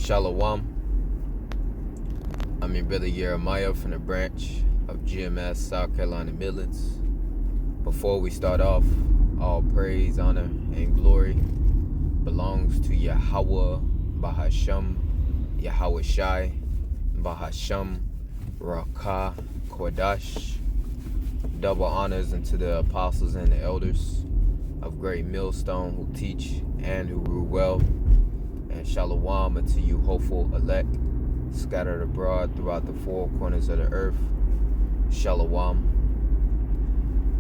Shalawam. I'm your brother Jeremiah from the branch of GMS, South Carolina Midlands. Before we start off, all praise, honor, and glory belongs to Yahawah, Bahasham, Yahawashi, Bahasham, Rakah, Kodash. Double honors unto the apostles and the elders of Great Millstone who teach and who rule well. And Shalawam unto you, hopeful elect, scattered abroad throughout the four corners of the earth. Shalawam.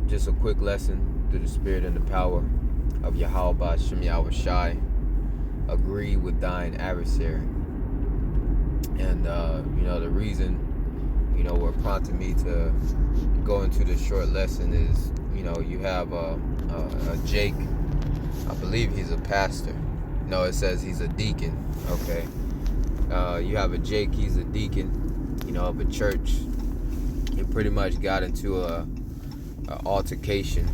Just a quick lesson through the spirit and the power of Yahawah, Bahasham, Yahawashi. Agree with thine adversary. And, the reason, what prompted me to go into this short lesson is, you have a Jake. I believe he's a pastor. No, it says he's a deacon. Okay. You have a Jake, he's a deacon, of a church. He pretty much got into a altercation,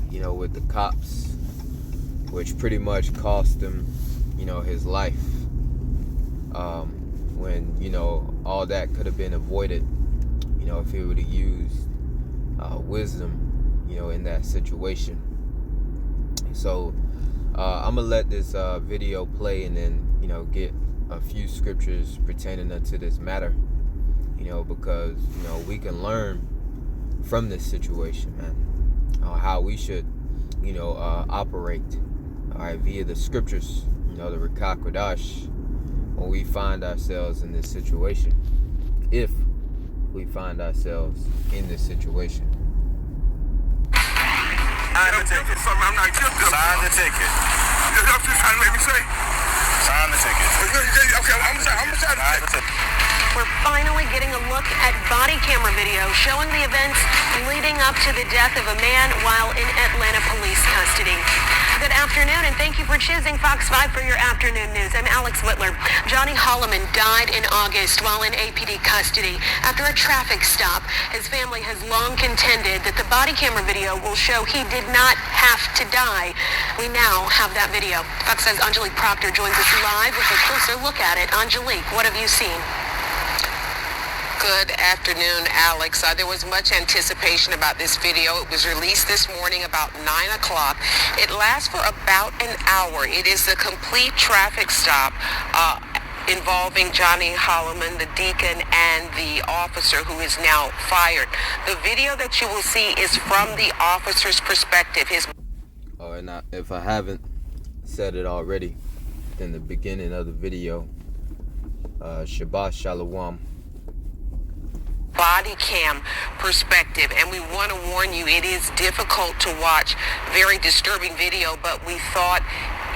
with the cops, which pretty much cost him, his life. When, all that could have been avoided, if he would have used wisdom, in that situation. So I'm gonna let this video play and then, get a few scriptures pertaining unto this matter, because, we can learn from this situation, man, how we should, operate, all right, via the scriptures, the Rakah Kodash, when we find ourselves in this situation, if we find ourselves in this situation. Sign the ticket. Sign the ticket. That's what you're trying to make me say. Sign the ticket. Okay, I'm gonna sign the ticket. We're finally getting a look at body camera video showing the events leading up to the death of a man while in Atlanta police custody. Good afternoon, and thank you for choosing Fox 5 for your afternoon news. I'm Alex Whitler. Johnny Holloman died in August while in APD custody after a traffic stop. His family has long contended that the body camera video will show he did not have to die. We now have that video. Fox 5's Angelique Proctor joins us live with a closer look at it. Angelique, what have you seen? Good afternoon, Alex. There was much anticipation about this video. It was released this morning about 9 o'clock. It lasts for about an hour. It is a complete traffic stop involving Johnny Holloman, the deacon, and the officer who is now fired. The video that you will see is from the officer's perspective. And if I haven't said it already in the beginning of the video, Shabbat Shalawam. Body cam perspective, and we want to warn you, it is difficult to watch, very disturbing video, but we thought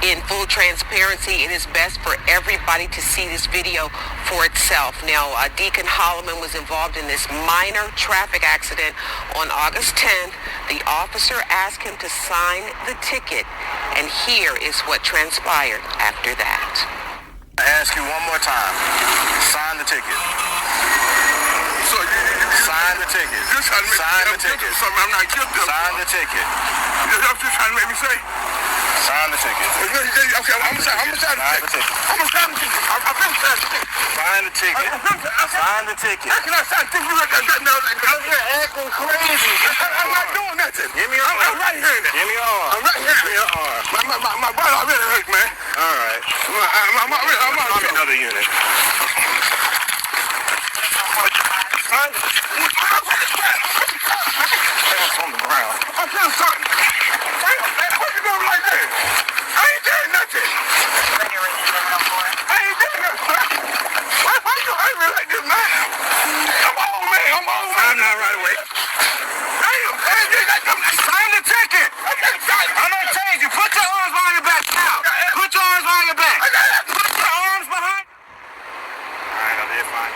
in full transparency it is best for everybody to see this video for itself. Now, Deacon Holloman was involved in this minor traffic accident on August 10th. The officer asked him to sign the ticket, and here is what transpired after that. I ask you one more time, sign the ticket. So sign the ticket. Sign the ticket. I'm not guilty. Sign the ticket. That's what you're trying to make me say. Sign the ticket. Okay, I'm gonna sign the ticket. I'm gonna sign the ticket. I'm gonna sign the ticket. Sign the ticket. Sign the ticket. How can I sign the ticket? You're acting crazy. I'm not doing nothing. Give me your arm. I'm right here. Give me your arm. I'm right here. Give me your arm. My brother really hurt, man. All right. I'm another unit. Hands on the ground. I'm doing something. What you doing like that? I ain't doing nothing. I ain't doing nothing. Why you hurt me like this, man? I'm old, man. I'm not right away. Sign the ticket. I'm gonna change you. Put your arms behind your back now. Put your arms behind your back. Put your arms behind. All right, I'll be fine.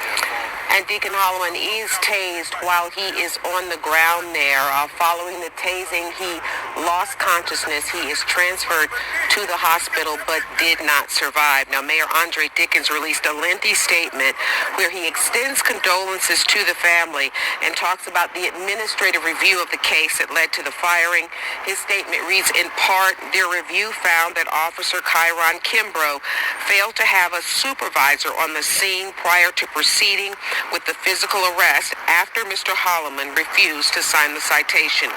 And Deacon Holloman is tased while he is on the ground there. Following the tasing, he lost consciousness. He is transferred to to the hospital but did not survive. Now, Mayor Andre Dickens released a lengthy statement where he extends condolences to the family and talks about the administrative review of the case that led to the firing. His statement reads, in part, their review found that Officer Kyron Kimbrough failed to have a supervisor on the scene prior to proceeding with the physical arrest after Mr. Holloman refused to sign the citation.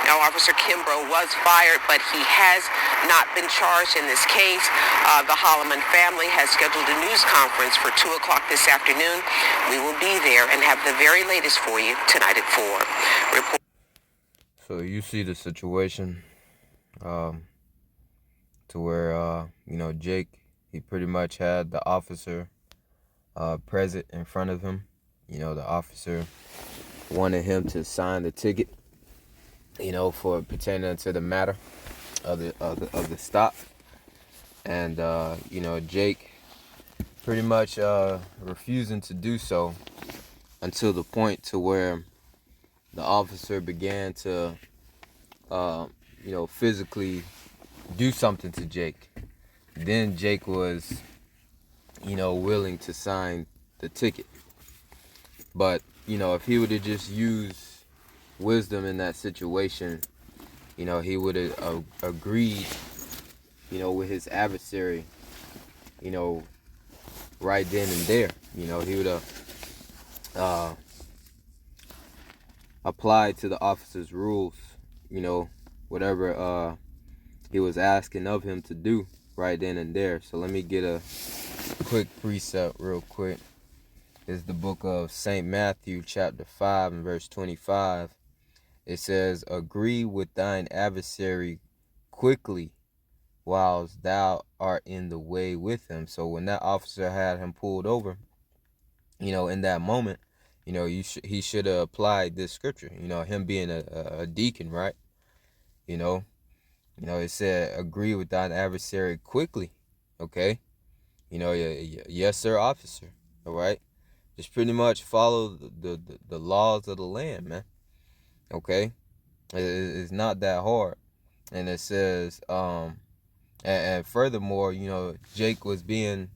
Now, Officer Kimbrough was fired, but he has not been charged in this case. The Holloman family has scheduled a news conference for 2 o'clock this afternoon. We will be there and have the very latest for you tonight at 4. So you see the situation to where, Jake, he pretty much had the officer present in front of him. The officer wanted him to sign the ticket, for pertaining to the matter of the stop. And, Jake pretty much refusing to do so until the point to where the officer began to, physically do something to Jake. Then Jake was, willing to sign the ticket. But, if he would have just used wisdom in that situation, he would have agreed, with his adversary, right then and there. He would have applied to the officer's rules, whatever he was asking of him to do right then and there. So let me get a quick precept real quick. It's the book of St. Matthew, chapter 5, and verse 25. It says, agree with thine adversary quickly whilst thou art in the way with him. So when that officer had him pulled over, in that moment, he should have applied this scripture, him being a deacon, right? It said, agree with thine adversary quickly. Okay. Yes, sir, officer. All right. Just pretty much follow the laws of the land, man. Okay. It's not that hard. And it says, and furthermore, Jake was being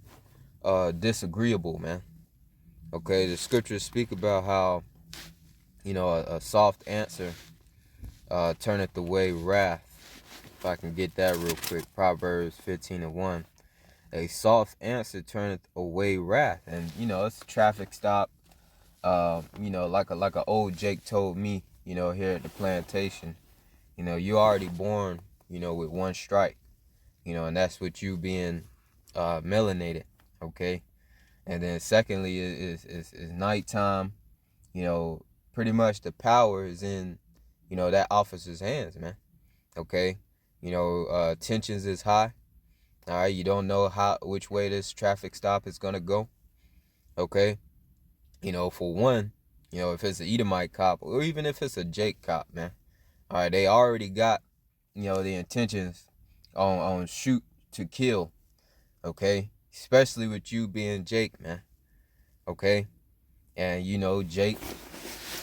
disagreeable, man. Okay, the scriptures speak about how, a soft answer turneth away wrath. If I can get that real quick, Proverbs 15:1. A soft answer turneth away wrath. And, it's a traffic stop. Like a old Jake told me, here at the plantation, you already born, with one strike, and that's with you being melanated, okay? And then secondly is nighttime. Pretty much the power is in, that officer's hands, man. Okay. Tensions is high. All right. You don't know which way this traffic stop is going to go. Okay. For one, if it's an Edomite cop or even if it's a Jake cop, man. All right. They already got, the intentions on shoot to kill. Okay. Especially with you being Jake, man. Okay. And, Jake,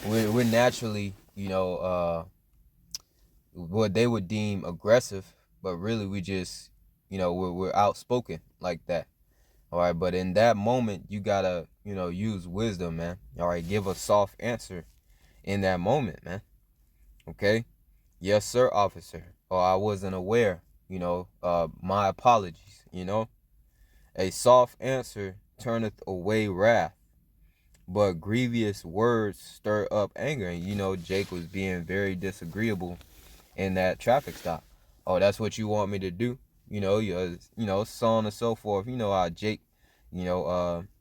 we're naturally, what they would deem aggressive, but really we just, we're outspoken like that. All right. But in that moment, you gotta, use wisdom, man. All right. Give a soft answer in that moment, man. Okay. Yes, sir, officer. Or I wasn't aware, my apologies, A soft answer turneth away wrath, but grievous words stir up anger. And, Jake was being very disagreeable in that traffic stop. Oh, that's what you want me to do? So on and so forth. How Jake,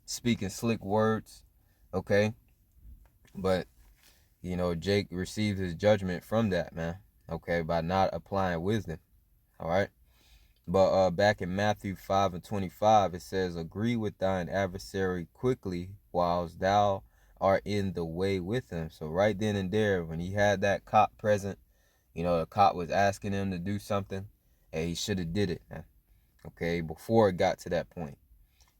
speaking slick words. Okay. But, Jake received his judgment from that, man. Okay. By not applying wisdom. All right. But back in Matthew 5:25, it says, agree with thine adversary quickly whilst thou art in the way with him. So right then and there, when he had that cop present, the cop was asking him to do something, and he should have did it, man. Okay, before it got to that point.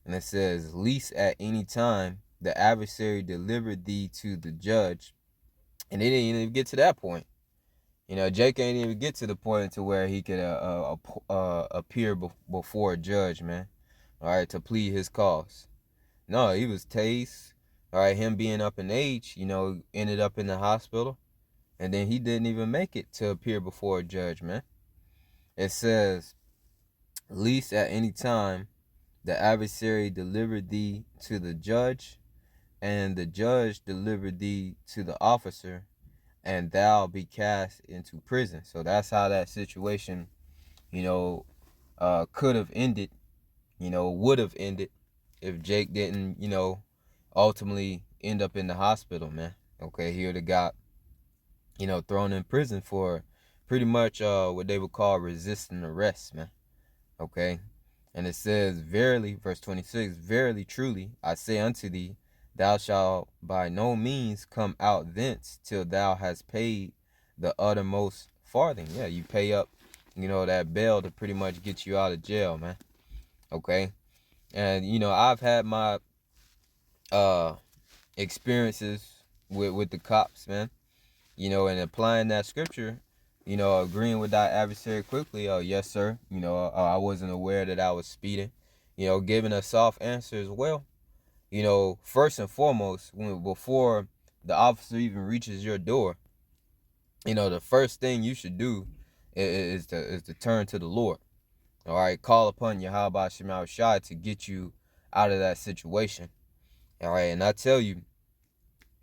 And it says, least at any time the adversary delivered thee to the judge. And it didn't even get to that point. Jake ain't even get to the point to where he could appear before a judge, man. All right, to plead his cause. No, he was tased. All right, him being up in age, ended up in the hospital. And then he didn't even make it to appear before a judge, man. It says, least at any time, the adversary delivered thee to the judge, and the judge delivered thee to the officer, and thou be cast into prison. So that's how that situation, could have ended, would have ended if Jake didn't, ultimately end up in the hospital, man. Okay, he would have got, thrown in prison for pretty much what they would call resisting arrest, man. Okay, and it says, verily, verse 26, verily, truly, I say unto thee, thou shalt by no means come out thence till thou hast paid the uttermost farthing. Yeah, you pay up, that bail to pretty much get you out of jail, man. Okay, and I've had my experiences with the cops, man. And applying that scripture, agreeing with that adversary quickly. Oh, yes, sir. I wasn't aware that I was speeding. Giving a soft answer as well. First and foremost, before the officer even reaches your door, the first thing you should do is to turn to the Lord. All right, call upon Yahawashi to get you out of that situation. All right, and I tell you,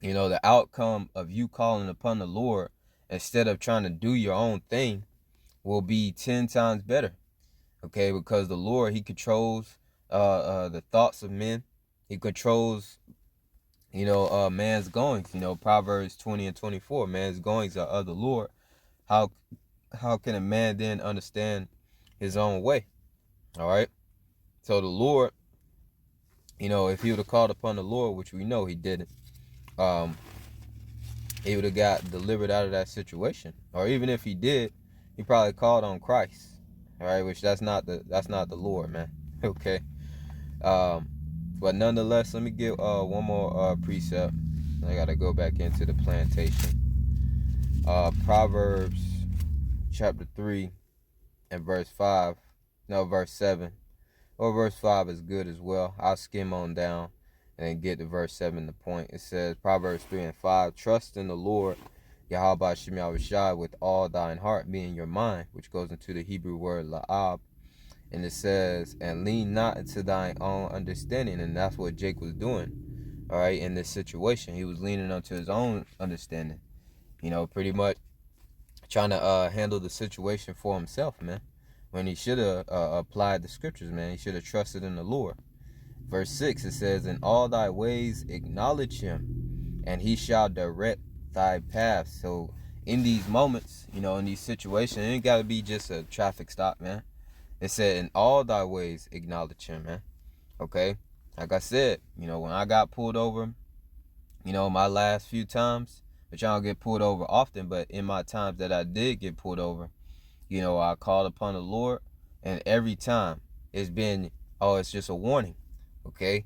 the outcome of you calling upon the Lord instead of trying to do your own thing will be 10 times better. Okay, because the Lord, he controls the thoughts of men. He controls, man's goings. Proverbs 20 and 24, man's goings are of the Lord. How can a man then understand his own way? All right. So the Lord, if he would have called upon the Lord, which we know he didn't, he would have got delivered out of that situation. Or even if he did, he probably called on Christ. All right, which that's not the Lord, man. Okay. But nonetheless, let me get one more precept. I gotta go back into the plantation. Proverbs chapter 3 and verse 7. Or verse 5 is good as well. I'll skim on down and then get to verse 7 the point. It says, Proverbs 3 and 5, trust in the Lord, Yahawashi, with all thine heart, being your mind, which goes into the Hebrew word la'ab. And it says, and lean not into thine own understanding. And that's what Jake was doing, all right, in this situation. He was leaning onto his own understanding, pretty much trying to handle the situation for himself, man. When he should have applied the scriptures, man. He should have trusted in the Lord. Verse 6, it says, in all thy ways acknowledge him, and he shall direct thy paths. So in these moments, in these situations, it ain't got to be just a traffic stop, man. It said, in all thy ways acknowledge him, man. Okay? Like I said, when I got pulled over, my last few times, which I don't get pulled over often, but in my times that I did get pulled over, I called upon the Lord, and every time it's been, it's just a warning. Okay?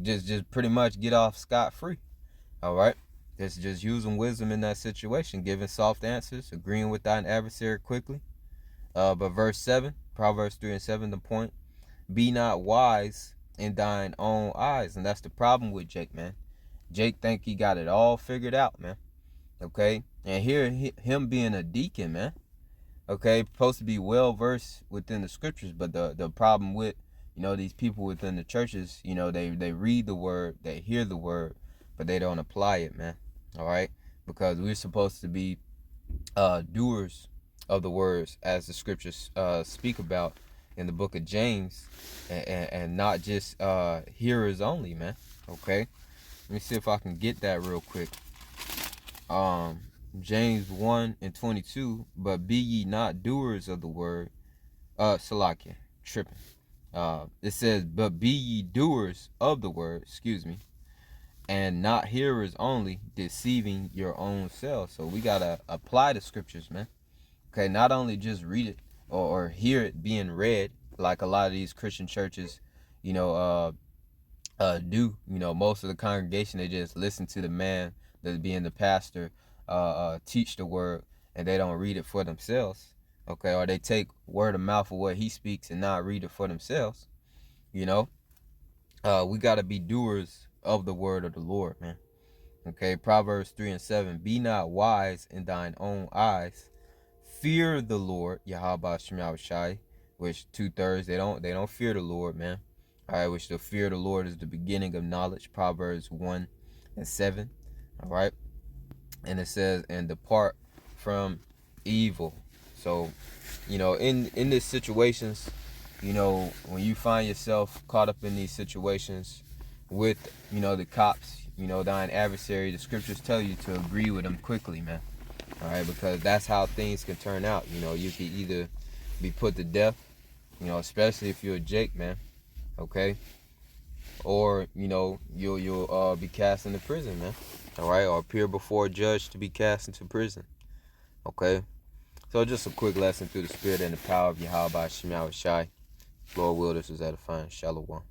Just pretty much get off scot-free. All right? Just using wisdom in that situation, giving soft answers, agreeing with thine adversary quickly. But verse 7, Proverbs 3 and 7, the point, be not wise in thine own eyes. And that's the problem with Jake, man. Jake think he got it all figured out, man. Okay? And here, him being a deacon, man. Okay? Supposed to be well-versed within the scriptures. But the problem with, these people within the churches, they read the word, they hear the word, but they don't apply it, man. All right? Because we're supposed to be doers of the words, as the scriptures speak about in the book of James, and not just hearers only, man. Okay, let me see if I can get that real quick. James 1 and 22, but be ye not doers of the word. Salakia, tripping. It says, but be ye doers of the word, and not hearers only, deceiving your own selves. So we gotta apply the scriptures, man. Okay, not only just read it or hear it being read, like a lot of these Christian churches, do. Most of the congregation, they just listen to the man that being the pastor teach the word, and they don't read it for themselves, okay, or they take word of mouth of what he speaks and not read it for themselves, you know, we got to be doers of the word of the Lord, man. Okay, Proverbs 3:7, be not wise in thine own eyes, fear the Lord, Yahawashi, which 2/3 they don't fear the Lord, man. All right, which the fear of the Lord is the beginning of knowledge, Proverbs 1:7. All right, and it says, and depart from evil. So, you know, in these situations, you know, when you find yourself caught up in these situations with, you know, the cops, you know, thine adversary, the scriptures tell you to agree with them quickly, man. All right, because that's how things can turn out. You know, you can either be put to death, you know, especially if you're a Jake, man. Okay, or, you know, you'll be cast into prison, man. All right, or appear before a judge to be cast into prison. Okay, so just a quick lesson through the spirit and the power of Yahawashi. Lord will, this is edifying. Shalawam.